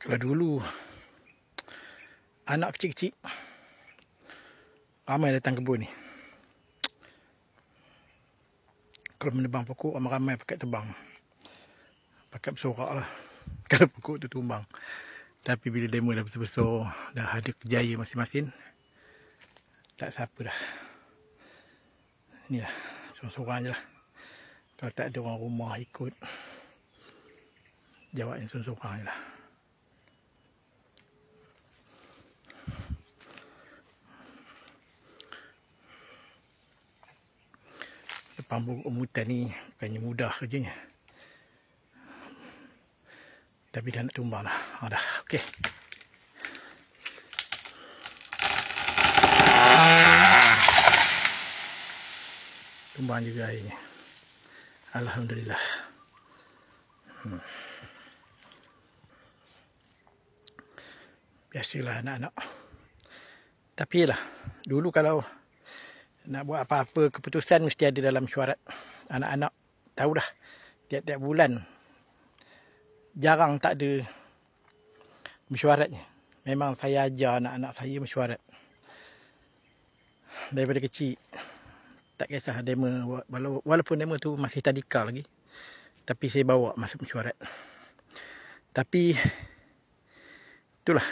Kalau dulu anak kecil-kecil ramai datang kebun ni. Kalau menebang pokok ramai-ramai pakai tebang, pakai bersorak lah kalau pokok tu tumbang. Tapi bila demo dah besar-besar, dah ada kerjaya masing-masing, tak siapa dah. Inilah, sorang-sorang je lah. Kalau tak ada orang rumah ikut, jawabnya sorang-sorang je lah. Lepas rambutan ni bukannya mudah kerjanya, tapi dah nak tumbang dah. Dah, okey. Tumbang juga airnya. Alhamdulillah. Biasalah anak-anak. Tapi lah, dulu kalau nak buat apa-apa keputusan mesti ada dalam mesyuarat. Anak-anak tahu dah, tiap-tiap bulan jarang tak ada mesyuaratnya. Memang saya ajar anak-anak saya mesyuarat daripada kecil. Tak kisah demo, walaupun demo tu masih tadika lagi, tapi saya bawa masuk mesyuarat. Tapi itulah,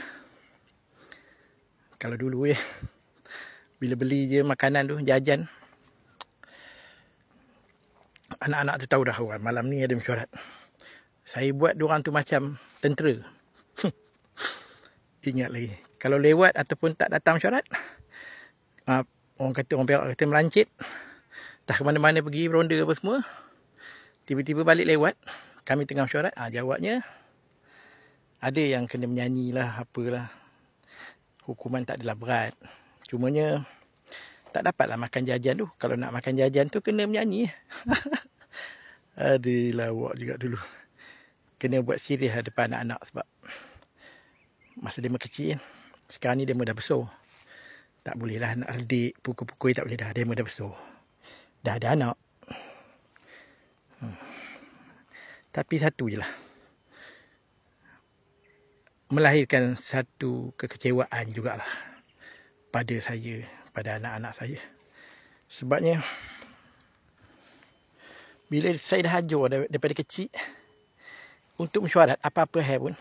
kalau dulu bila beli je makanan tu, jajan, anak-anak tu tahu dah, orang malam ni ada mesyuarat. Saya buat diorang tu macam tentera. Ingat lagi, kalau lewat ataupun tak datang mesyuarat, orang Perak kata melancit, dah ke mana-mana pergi ronda apa semua, tiba-tiba balik lewat, kami tengah mesyuarat, jawabnya ada yang kena menyanyi lah, apalah. Hukuman tak adalah berat, cumanya tak dapatlah makan jajan tu. Kalau nak makan jajan tu kena menyanyi. Aduh, lawak juga dulu. Kena buat serius depan anak-anak sebab masa dia kecil. Sekarang ni dia dah besar, tak boleh lah nak redik, pukul-pukul tak boleh dah. Dia dah besar, dah ada anak. Tapi satu je lah, melahirkan satu kekecewaan jugalah pada saya, pada anak-anak saya. Sebabnya bila saya dah ajar daripada kecil untuk mesyuarat apa-apa hal pun,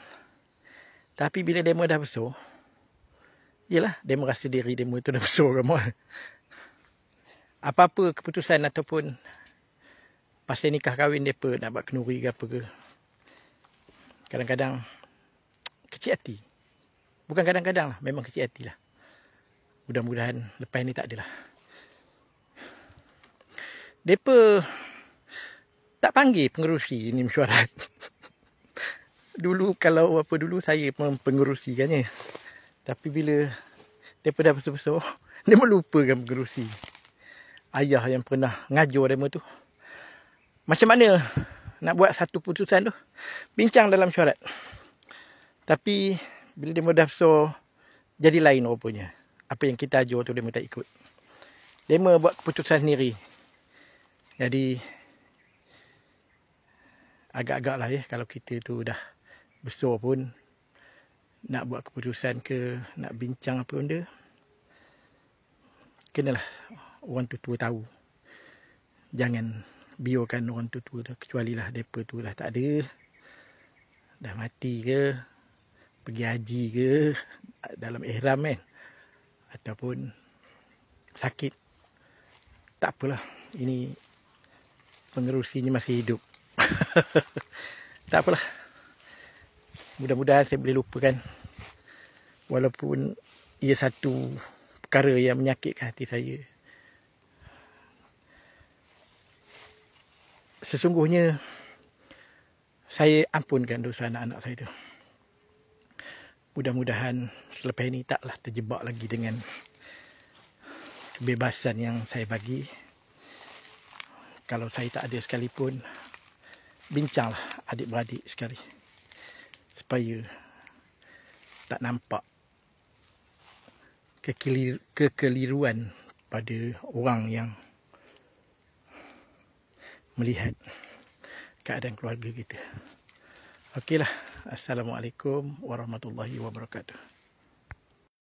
tapi bila demo dah besar, yelah, demo rasa diri demo tu dah besar kan. Apa-apa keputusan ataupun pasal nikah kahwin mereka, nak buat kenduri ke apa ke, kadang-kadang kecil hati. Bukan kadang-kadang lah, memang kecil hati lah. Mudah-mudahan lepas ni tak adalah. Mereka tak panggil pengerusi ni mesyuarat. Dulu kalau apa, dulu saya pengerusikannya. Tapi bila mereka dah besar-besar, dia melupakan pengerusi. Ayah yang pernah ngajar mereka tu, macam mana nak buat satu putusan tu, bincang dalam mesyuarat. Tapi bila dia dah besar, jadi lain rupanya. Apa yang kita ajar tu dia tak ikut. Dia buat keputusan sendiri. Jadi agak-agak lah kalau kita tu dah besar pun, nak buat keputusan ke, nak bincang apa benda, kenalah orang tua tahu. Jangan biarkan orang tua tu, kecuali lah mereka tu dah tak ada, dah mati ke, pergi haji ke, dalam ihram kan, ataupun sakit, tak apalah, ini pengerusinya masih hidup. Tak apalah, mudah-mudahan saya boleh lupakan, walaupun ia satu perkara yang menyakitkan hati saya. Sesungguhnya saya ampunkan dosa anak-anak saya tu. Mudah-mudahan selepas ini taklah terjebak lagi dengan kebebasan yang saya bagi. Kalau saya tak ada sekalipun, bincanglah adik-beradik sekali, supaya tak nampak kekeliruan pada orang yang melihat keadaan keluarga kita. Okeylah, Assalamualaikum warahmatullahi wabarakatuh.